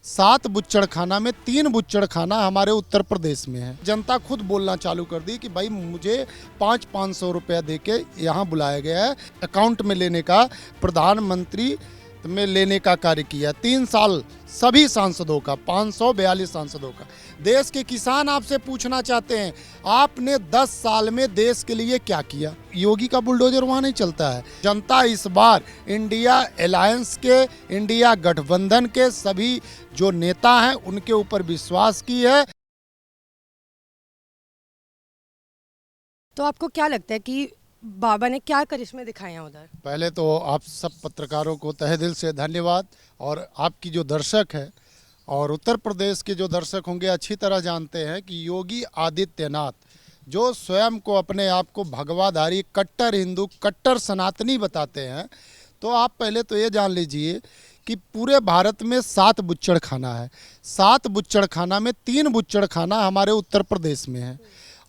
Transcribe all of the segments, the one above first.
7 बुच्चड़खाना में 3 बुच्चड़खाना हमारे उत्तर प्रदेश में है। जनता खुद बोलना चालू कर दी कि भाई मुझे 500 रुपया दे के यहाँ बुलाया गया है, अकाउंट में लेने का, प्रधानमंत्री में लेने का कार्य किया। 3 साल सभी सांसदों का, 542 सांसदों का। देश के किसान आपसे पूछना चाहते हैं, आपने 10 साल में देश के लिए क्या किया? योगी का बुलडोजर वहाँ नहीं चलता है। जनता इस बार इंडिया अलायंस के, इंडिया गठबंधन के सभी जो नेता हैं उनके ऊपर विश्वास की है। तो आपको क्या लगता है कि बाबा ने क्या करिश्मे दिखाए हैं उधर? पहले तो आप सब पत्रकारों को तहे दिल से धन्यवाद, और आपकी जो दर्शक है और उत्तर प्रदेश के जो दर्शक होंगे अच्छी तरह जानते हैं कि योगी आदित्यनाथ जो स्वयं को अपने आप को भगवाधारी, कट्टर हिंदू, कट्टर सनातनी बताते हैं, तो आप पहले तो ये जान लीजिए कि पूरे भारत में 7 बुच्चड़खाना है। 7 बुच्चड़खाना में 3 बुच्चड़खाना हमारे उत्तर प्रदेश में है,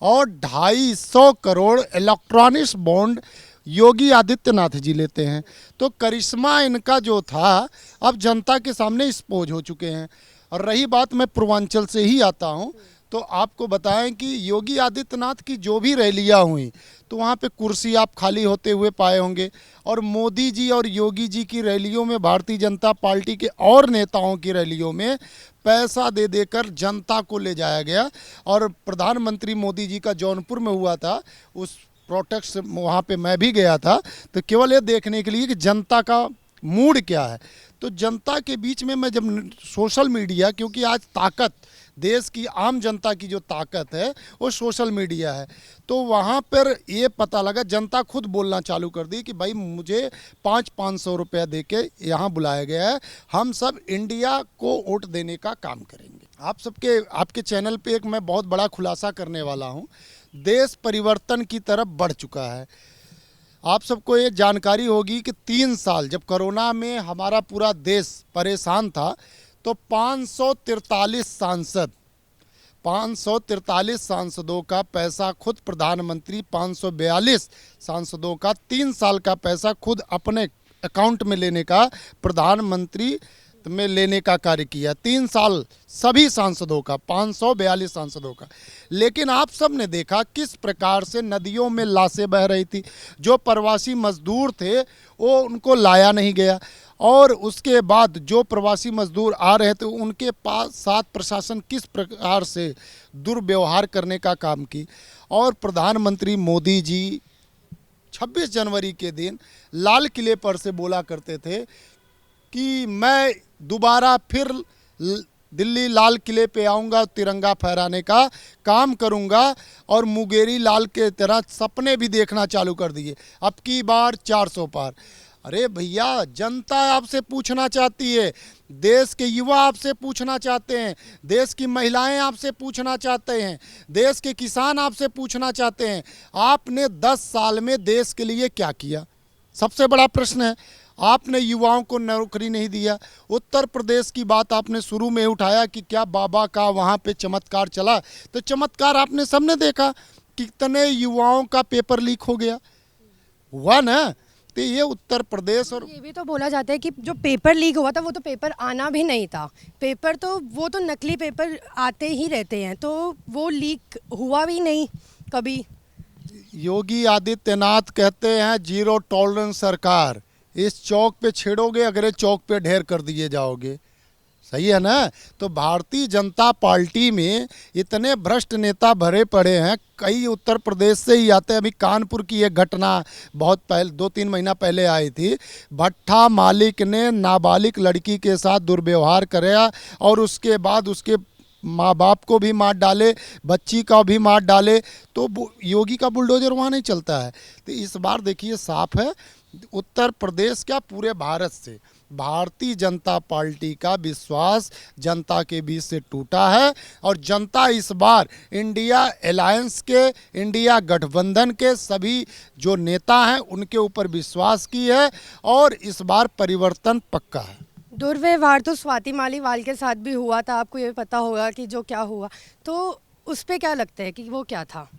और 250 करोड़ इलेक्ट्रॉनिक्स बॉन्ड योगी आदित्यनाथ जी लेते हैं। तो करिश्मा इनका जो था अब जनता के सामने एक्सपोज हो चुके हैं। और रही बात, मैं पूर्वांचल से ही आता हूं, तो आपको बताएं कि योगी आदित्यनाथ की जो भी रैलियां हुई तो वहाँ पे कुर्सी आप खाली होते हुए पाए होंगे, और मोदी जी और योगी जी की रैलियों में, भारतीय जनता पार्टी के और नेताओं की रैलियों में पैसा दे देकर जनता को ले जाया गया। और प्रधानमंत्री मोदी जी का जौनपुर में हुआ था, उस प्रोटेस्ट वहाँ पे मैं भी गया था, तो केवल ये देखने के लिए कि जनता का मूड क्या है। तो जनता के बीच में मैं जब सोशल मीडिया, क्योंकि आज ताकत देश की आम जनता की जो ताकत है वो सोशल मीडिया है, तो वहाँ पर ये पता लगा, जनता खुद बोलना चालू कर दी कि भाई मुझे 500 रुपया दे के यहाँ बुलाया गया है, हम सब इंडिया को वोट देने का काम करेंगे। आपके चैनल पे एक मैं बहुत बड़ा खुलासा करने वाला हूँ। देश परिवर्तन की तरफ बढ़ चुका है। आप सबको ये जानकारी होगी कि 3 साल जब कोरोना में हमारा पूरा देश परेशान था, तो 543 सांसदों का पैसा खुद प्रधानमंत्री, 542 सांसदों का 3 साल का पैसा खुद अपने अकाउंट में लेने का, प्रधानमंत्री में लेने का कार्य किया। 3 साल सभी सांसदों का, 542 सांसदों का। लेकिन आप सब ने देखा किस प्रकार से नदियों में लाशें बह रही थी। जो प्रवासी मजदूर थे वो उनको लाया नहीं गया, और उसके बाद जो प्रवासी मजदूर आ रहे थे उनके पास साथ प्रशासन किस प्रकार से दुर्व्यवहार करने का काम की। और प्रधानमंत्री मोदी जी 26 जनवरी के दिन लाल किले पर से बोला करते थे कि मैं दोबारा फिर दिल्ली लाल किले पे आऊँगा, तिरंगा फहराने का काम करूँगा, और मुंगेरी लाल के तरह सपने भी देखना चालू कर दिए। अब की बार 400 पार। अरे भैया, जनता आपसे पूछना चाहती है, देश के युवा आपसे पूछना चाहते हैं, देश की महिलाएं आपसे पूछना चाहते हैं, देश के किसान आपसे पूछना चाहते हैं, आपने 10 साल में देश के लिए क्या किया? सबसे बड़ा प्रश्न है। आपने युवाओं को नौकरी नहीं दिया। उत्तर प्रदेश की बात आपने शुरू में उठाया कि क्या बाबा का वहाँ पे चमत्कार चला, तो चमत्कार आपने सबने देखा, कितने युवाओं का पेपर लीक हो गया, हुआ ना। तो ये उत्तर प्रदेश, और ये भी तो बोला जाता है कि जो पेपर लीक हुआ था वो तो पेपर आना भी नहीं था। पेपर तो वो तो नकली पेपर आते ही रहते हैं, तो वो लीक हुआ भी नहीं कभी। योगी आदित्यनाथ कहते हैं जीरो टॉलरेंस सरकार, इस चौक पे छेड़ोगे, अगले चौक पे ढेर कर दिए जाओगे। सही है ना। तो भारतीय जनता पार्टी में इतने भ्रष्ट नेता भरे पड़े हैं, कई उत्तर प्रदेश से ही आते हैं। अभी कानपुर की एक घटना बहुत पहले, 2-3 महीना पहले आई थी। भट्ठा मालिक ने नाबालिग लड़की के साथ दुर्व्यवहार कराया, और उसके बाद उसके माँ बाप को भी मार डाले, बच्ची का भी मार डाले। तो योगी का बुलडोजर वहाँ नहीं चलता है। तो इस बार देखिए साफ है, उत्तर प्रदेश क्या पूरे भारत से भारतीय जनता पार्टी का विश्वास जनता के बीच से टूटा है, और जनता इस बार इंडिया अलायंस के, इंडिया गठबंधन के सभी जो नेता हैं उनके ऊपर विश्वास की है, और इस बार परिवर्तन पक्का है। दुर्व्यवहार तो स्वाति मालीवाल के साथ भी हुआ था, आपको ये पता होगा कि जो क्या हुआ, तो उस पर क्या लगता है कि वो क्या था?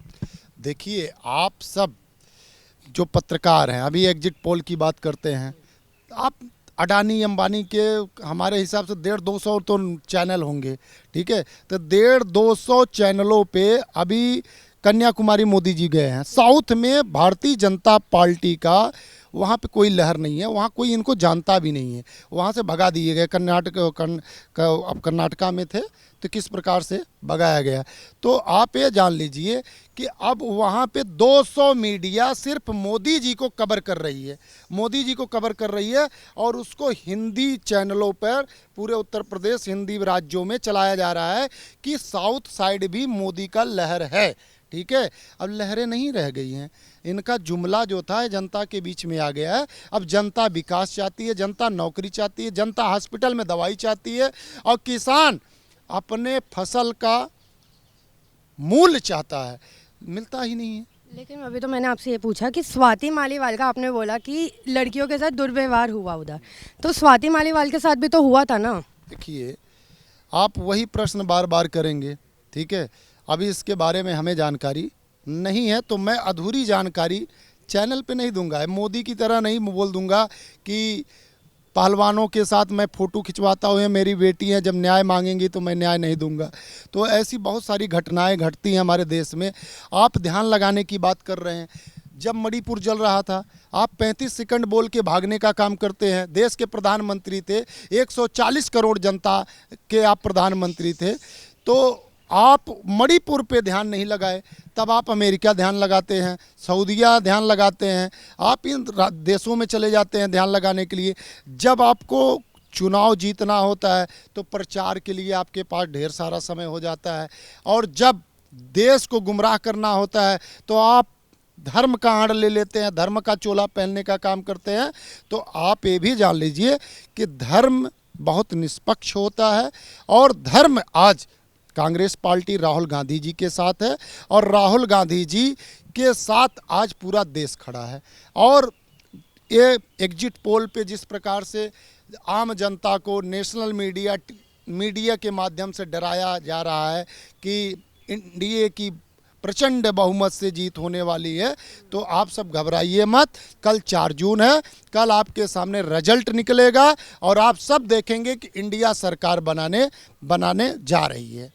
देखिए, आप सब जो पत्रकार हैं, अभी एग्जिट पोल की बात करते हैं, आप अडानी अंबानी के हमारे हिसाब से 150-200 तो चैनल होंगे, ठीक है। तो 150-200 चैनलों पे अभी कन्याकुमारी मोदी जी गए हैं। साउथ में भारतीय जनता पार्टी का वहाँ पे कोई लहर नहीं है, वहाँ कोई इनको जानता भी नहीं है, वहाँ से भगा दिए गए। अब कर्नाटका में थे तो किस प्रकार से भगाया गया। तो आप ये जान लीजिए कि अब वहाँ पे 200 मीडिया सिर्फ मोदी जी को कवर कर रही है, मोदी जी को कवर कर रही है, और उसको हिंदी चैनलों पर पूरे उत्तर प्रदेश हिंदी राज्यों में चलाया जा रहा है कि साउथ साइड भी मोदी का लहर है, ठीक है। अब लहरें नहीं रह गई हैं, इनका जुमला जो था जनता के बीच में आ गया है। अब जनता विकास चाहती है, जनता नौकरी चाहती है, जनता हॉस्पिटल में दवाई चाहती है, और किसान अपने फसल का मूल्य चाहता है, मिलता ही नहीं है। लेकिन अभी तो मैंने आपसे ये पूछा कि स्वाति मालीवाल का आपने बोला कि लड़कियों के साथ दुर्व्यवहार हुआ उधर, तो स्वाति मालीवाल के साथ भी तो हुआ था ना। देखिए, आप वही प्रश्न बार बार करेंगे, ठीक है। अभी इसके बारे में हमें जानकारी नहीं है, तो मैं अधूरी जानकारी चैनल पे नहीं दूंगा। मोदी की तरह नहीं बोल दूंगा कि पहलवानों के साथ मैं फ़ोटो खिंचवाता हूँ, मेरी बेटी हैं, जब न्याय मांगेंगी तो मैं न्याय नहीं दूंगा। तो ऐसी बहुत सारी घटनाएं घटती हैं हमारे देश में। आप ध्यान लगाने की बात कर रहे हैं, जब मणिपुर जल रहा था आप 35 सेकंड बोल के भागने का काम करते हैं। देश के प्रधानमंत्री थे, 140 करोड़ जनता के आप प्रधानमंत्री थे, तो आप मणिपुर पे ध्यान नहीं लगाए। तब आप अमेरिका ध्यान लगाते हैं, सऊदीया ध्यान लगाते हैं, आप इन देशों में चले जाते हैं ध्यान लगाने के लिए। जब आपको चुनाव जीतना होता है तो प्रचार के लिए आपके पास ढेर सारा समय हो जाता है, और जब देश को गुमराह करना होता है तो आप धर्म का आड़ ले लेते हैं, धर्म का चोला पहनने का काम करते हैं। तो आप ये भी जान लीजिए कि धर्म बहुत निष्पक्ष होता है, और धर्म आज कांग्रेस पार्टी राहुल गांधी जी के साथ है, और राहुल गांधी जी के साथ आज पूरा देश खड़ा है। और ये एग्जिट पोल पे जिस प्रकार से आम जनता को नेशनल मीडिया के माध्यम से डराया जा रहा है कि एनडीए की प्रचंड बहुमत से जीत होने वाली है, तो आप सब घबराइए मत। कल 4 जून है, कल आपके सामने रिजल्ट निकलेगा और आप सब देखेंगे कि इंडिया सरकार बनाने जा रही है।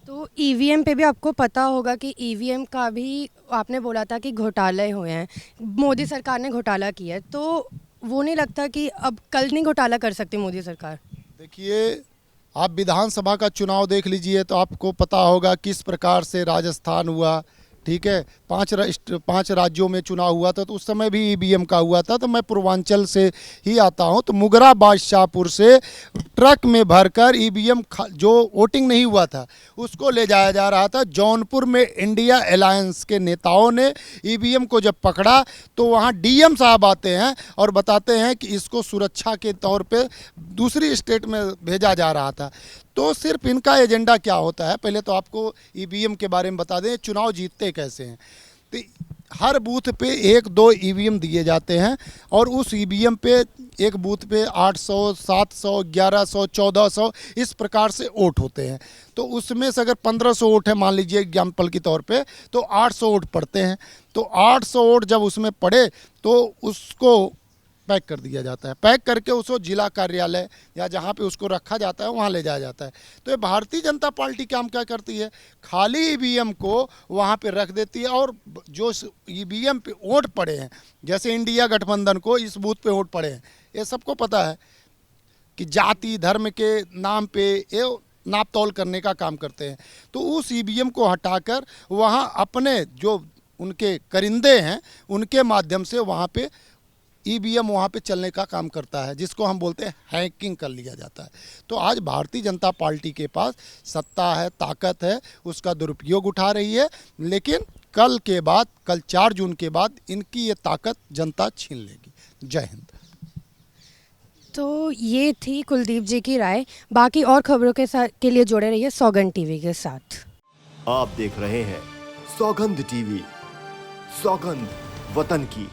तो ईवीएम पे भी आपको पता होगा कि ईवीएम का भी आपने बोला था कि घोटाले हुए हैं, मोदी सरकार ने घोटाला किया है, तो वो नहीं लगता कि अब कल नहीं घोटाला कर सकती मोदी सरकार? देखिए, आप विधानसभा का चुनाव देख लीजिए तो आपको पता होगा किस प्रकार से राजस्थान हुआ, ठीक है। 5 राज्यों में चुनाव हुआ था, तो उस समय भी ईवीएम का हुआ था। तो मैं पूर्वांचल से ही आता हूं, तो मुगरा बादशाहपुर से ट्रक में भरकर ईवीएम जो वोटिंग नहीं हुआ था उसको ले जाया जा रहा था। जौनपुर में इंडिया अलायंस के नेताओं ने ईवीएम को जब पकड़ा तो वहां डीएम साहब आते हैं और बताते हैं कि इसको सुरक्षा के तौर पे दूसरी स्टेट में भेजा जा रहा था। तो सिर्फ इनका एजेंडा क्या होता है, पहले तो आपको ईवीएम के बारे में बता दें, चुनाव जीतते कैसे हैं। तो हर बूथ पे 1-2 ईवीएम दिए जाते हैं, और उस ईवीएम पे एक बूथ पे 800, 700, 1100, 1400 इस प्रकार से वोट होते हैं। तो उसमें से अगर 1500 वोट है मान लीजिए एग्जाम्पल के तौर पे, तो 800 वोट पड़ते हैं। तो 800 वोट जब उसमें पड़े तो उसको पैक कर दिया जाता है, पैक करके उसको जिला कार्यालय या जहाँ पे उसको रखा जाता है वहाँ ले जाया जाता है। तो ये भारतीय जनता पार्टी काम क्या करती है, खाली ईवीएम को वहाँ पे रख देती है, और जो ईवीएम पे वोट पड़े हैं, जैसे इंडिया गठबंधन को इस बूथ पे वोट पड़े हैं, ये सबको पता है कि जाति धर्म के नाम पे ये नाप तौल करने का काम करते हैं। तो उस ईवीएम को हटाकर वहाँ अपने जो उनके करिंदे हैं उनके माध्यम से वहाँ पे ईवीएम वहाँ पे चलने का काम करता है, जिसको हम बोलते हैं हैकिंग कर लिया जाता है। तो आज भारतीय जनता पार्टी के पास सत्ता है, ताकत है, उसका दुरुपयोग उठा रही है, लेकिन कल 4 जून के बाद इनकी ये ताकत जनता छीन लेगी। जय हिंद। तो ये थी कुलदीप जी की राय। बाकी और खबरों के लिए जुड़े रहिए सौगंध टीवी के साथ। आप देख रहे हैं सौगंध टीवी, सौगंध वतन की।